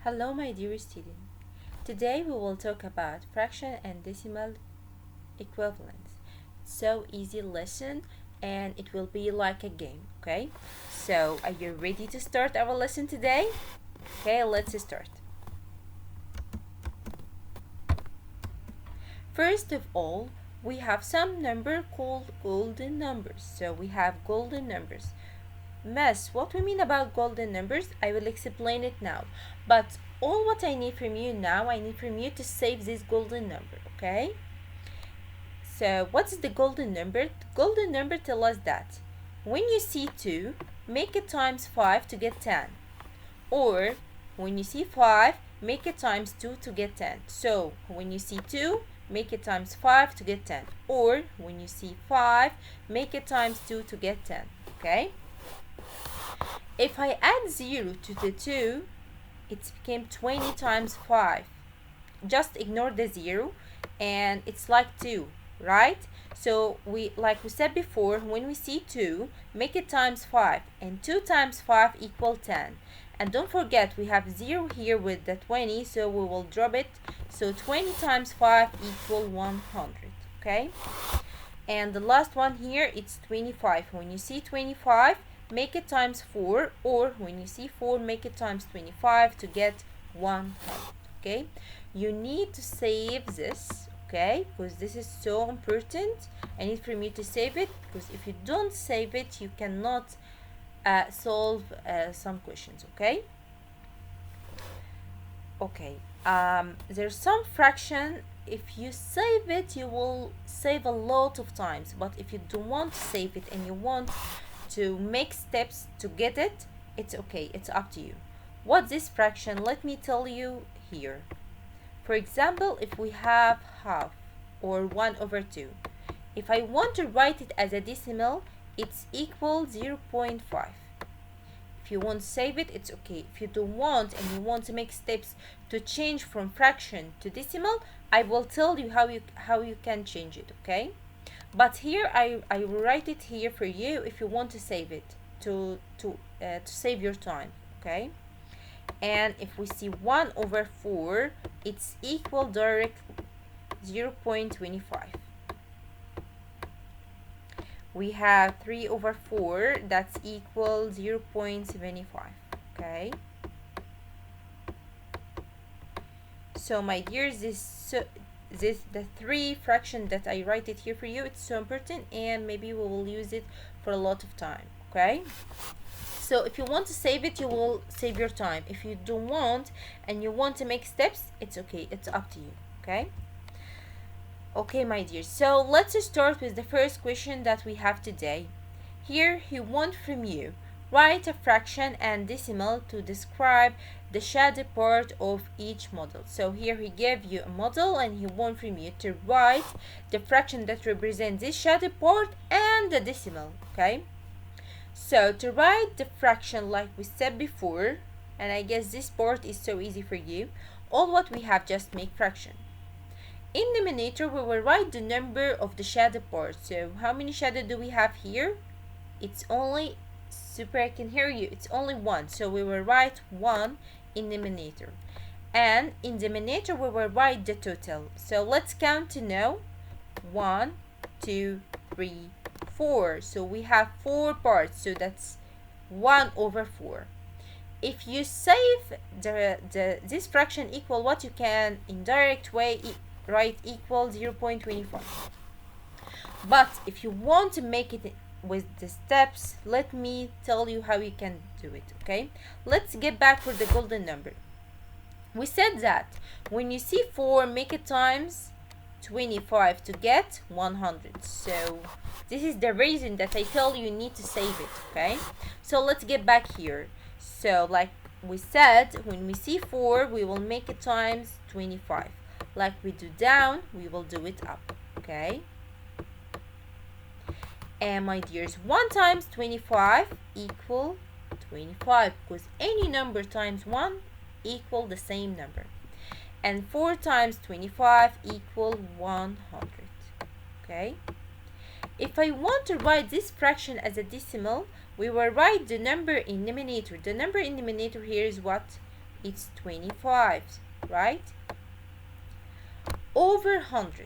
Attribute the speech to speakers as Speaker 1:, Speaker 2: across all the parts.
Speaker 1: Hello, my dear student. Today we will talk about fraction and decimal equivalence. So easy lesson and it will be like a game, okay? So are you ready to start our lesson today? Okay, let's start. First of all, we have some number called golden numbers. So we have golden numbers. Miss, what we mean about golden numbers, I will explain it now. But all what I need from you now, I need from you to save this golden number, okay? So what is the golden number? The golden number tells us that when you see 2, make it times 5 to get 10. Or when you see 5, make it times 2 to get 10. So when you see 2, make it times 5 to get 10. Or when you see 5, make it times 2 to get 10, okay? If I add 0 to the 2, it became 20 times 5. Just ignore the 0 and it's like 2, right? So like we said before, when we see 2, make it times 5, and 2 times 5 equal 10. And don't forget we have 0 here with the 20, so we will drop it. So 20 times 5 equal 100, okay? And the last one here, it's 25. When you see 25, make it times 4, or when you see 4, make it times 25 to get 100, okay? You need to save this, okay, because this is so important. I need from you to save it, because if you don't save it, you cannot solve some questions, okay? Okay, there's some fraction, if you save it, you will save a lot of times, but if you don't want to save it and you want to make steps to get it, it's okay, it's up to you. What's this fraction? Let me tell you here. For example, if we have half or 1 over 2, if I want to write it as a decimal, it's equal 0.5. If you want to save it, it's okay. If you don't want and you want to make steps to change from fraction to decimal, I will tell you how you can change it, okay? But here I will write it here for you if you want to save it to save your time, okay? And if we see 1 over 4, it's equal direct 0.25. We have 3 over 4, that's equal 0.75, okay? So my dears, the 3 fraction that I write it here for you, it's so important, and maybe we will use it for a lot of time, okay? So if you want to save it, you will save your time. If you don't want and you want to make steps, it's okay, it's up to you, okay? Okay, my dear, so let's start with the first question that we have today. Here he wants from you, write a fraction and decimal to describe the shaded part of each model. So here he gave you a model and he wants from you to write the fraction that represents this shaded part and the decimal, okay? So to write the fraction like we said before, and I guess this part is so easy for you, all what we have, just make fraction. In numerator, we will write the number of the shaded part. So how many shaded do we have here? It's only, super, I can hear you, it's only 1. So we will write 1 in numerator. And in denominator, we will write the total. So let's count to know. 1, 2, 3, 4. So we have 4 parts. So that's 1 over 4. If you save this fraction equal what, you can indirect way write equal 0.25. But if you want to make it with the steps, let me tell you how you can do it, okay? Let's get back for the golden number. We said that when you see 4, make it times 25 to get 100. So this is the reason that I tell you need to save it, okay? So let's get back here. So like we said, when we see 4, we will make it times 25. Like we do down, we will do it up, okay? And my dears, 1 times 25 equal 25, because any number times 1 equal the same number. And 4 times 25 equal 100, okay? If I want to write this fraction as a decimal, we will write the number in numerator. The number in numerator here is what? It's 25, right? Over 100.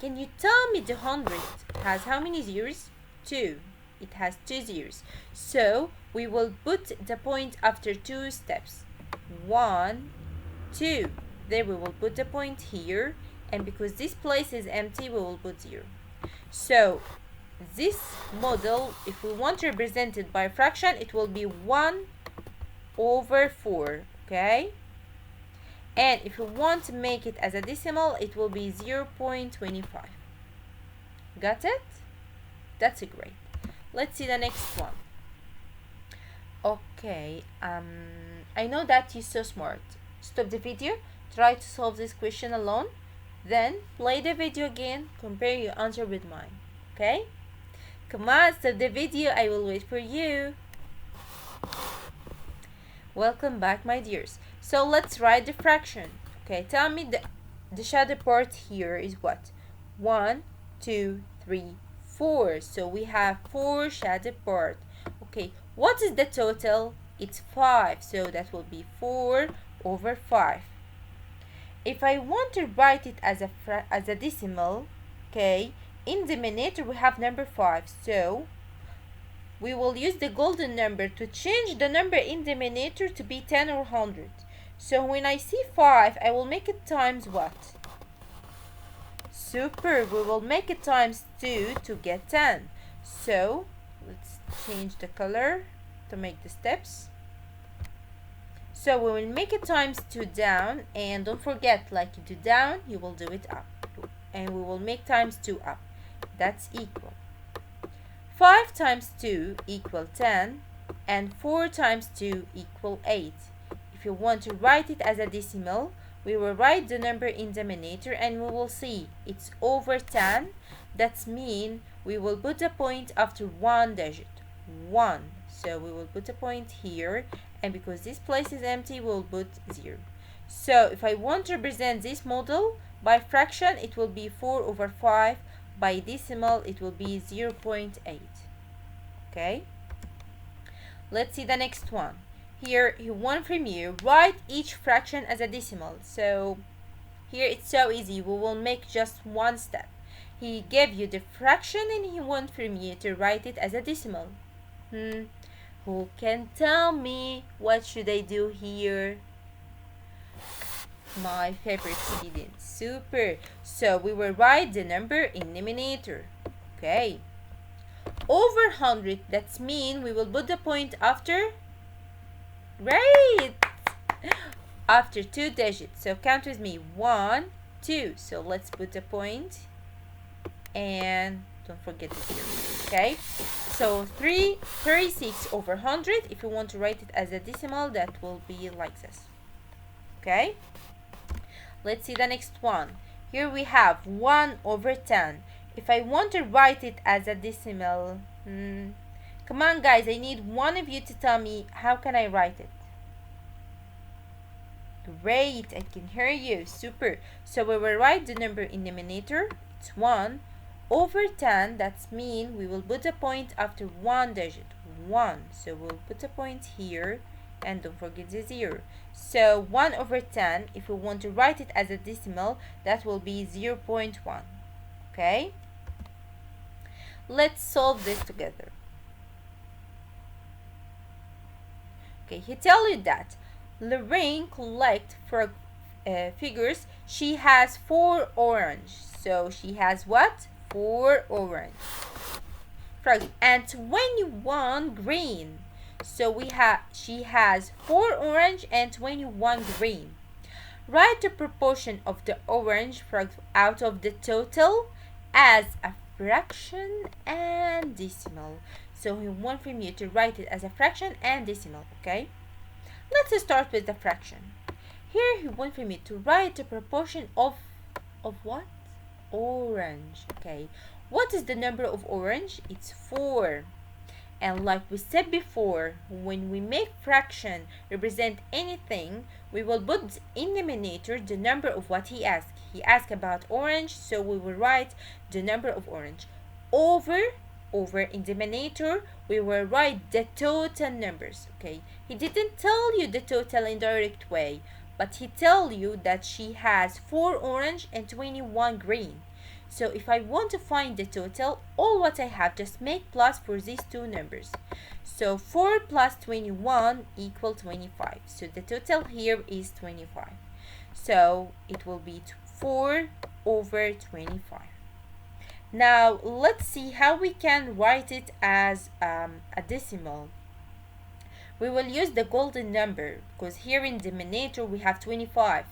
Speaker 1: Can you tell me the 100 has how many zeros? 2. It has 2 zeros. So we will put the point after 2 steps. 1, 2. There we will put the point here, and because this place is empty, we will put 0. So this model, if we want to represent it by fraction, it will be 1 over 4, okay? And if we want to make it as a decimal, it will be 0.25. Got it? That's great. Let's see the next one. Okay, I know that you're so smart. Stop the video, try to solve this question alone, then play the video again, compare your answer with mine, okay? Come on, stop the video, I will wait for you. Welcome back, my dears. So let's write the fraction. Okay, tell me the shadow part here is what? 1, 2, 3, 4. So we have 4 shadow part. Okay, what is the total? It's 5. So that will be 4 over 5. If I want to write it as a decimal, okay, in the denominator we have number 5. So we will use the golden number to change the number in the denominator to be 10 or 100. So when I see 5, I will make it times what? Super, we will make it times 2 to get 10. So let's change the color to make the steps. So we will make it times 2 down, and don't forget, like you do down, you will do it up. And we will make times 2 up. That's equal. 5 times 2 equal 10, and 4 times 2 equal 8. If you want to write it as a decimal, we will write the number in the denominator and we will see it's over 10. That means we will put a point after one digit, 1. So we will put a point here, and because this place is empty, we'll put 0. So if I want to represent this model by fraction, it will be 4 over 5. By decimal, it will be 0.8. Okay? Let's see the next one. Here, he wants from you, write each fraction as a decimal. So here it's so easy. We will make just one step. He gave you the fraction and he wants from you to write it as a decimal. Who can tell me what should I do here? My favorite student. Super. So we will write the number in denominator. Okay. Over 100, that means we will put the point after. Right. After 2 digits. So count with me. 1, 2. So let's put the point. And don't forget the 0. Okay. So 36 over 100. If you want to write it as a decimal, that will be like this. Okay. Let's see the next one. Here we have 1 over 10. If I want to write it as a decimal, come on guys, I need one of you to tell me how can I write it. Great, I can hear you. Super. So we will write the number in the denominator. It's 1 over 10. That means we will put a point after one digit, 1. So we'll put a point here. And don't forget the 0. So 1 over 10, if we want to write it as a decimal, that will be 0.1. Okay? Let's solve this together. Okay, he tell you that Lorraine collect for figures. She has 4 orange. So she has what? 4 orange. And 21 green. So she has 4 orange and 21 green. Write the proportion of the orange out of the total as a fraction and decimal. So we want from you to write it as a fraction and decimal, okay? Let's start with the fraction. Here he wants from you to write the proportion of what? Orange, okay? What is the number of orange? It's 4. And like we said before, when we make fraction represent anything, we will put in the denominator the number of what he asked. He asked about orange, so we will write the number of orange. Over in the denominator, we will write the total numbers. Okay, he didn't tell you the total in direct way, but he tell you that she has 4 orange and 21 green. So if I want to find the total, all what I have, just make plus for these two numbers. So 4 plus 21 equal 25. So the total here is 25. So it will be 4 over 25. Now let's see how we can write it as a decimal. We will use the golden number because here in denominator we have 25.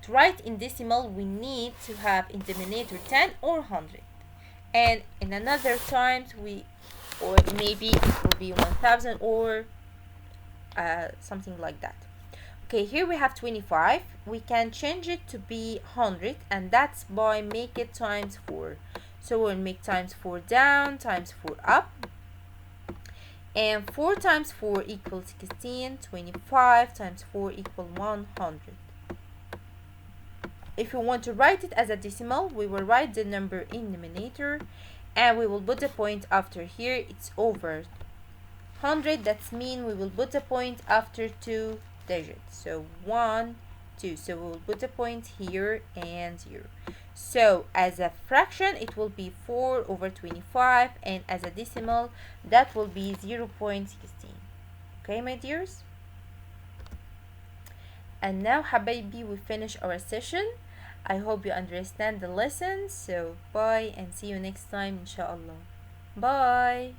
Speaker 1: To write in decimal we need to have in denominator 10 or 100. And in another times or maybe it will be 1000 or something like that. Okay, here we have 25. We can change it to be 100, and that's by make it times 4. So we'll make times 4 down, times 4 up. And 4 times 4 equals 16. 25 times 4 equals 100. If we want to write it as a decimal, we will write the number in denominator, and we will put a point after here. It's over 100. That means we will put a point after 2 digits. So 1, 2. So we will put a point here and here. So as a fraction it will be 4 over 25, and as a decimal that will be 0.16. Okay my dears? And now حبايبي we finish our session. I hope you understand the lesson. So bye and see you next time inshallah. Bye.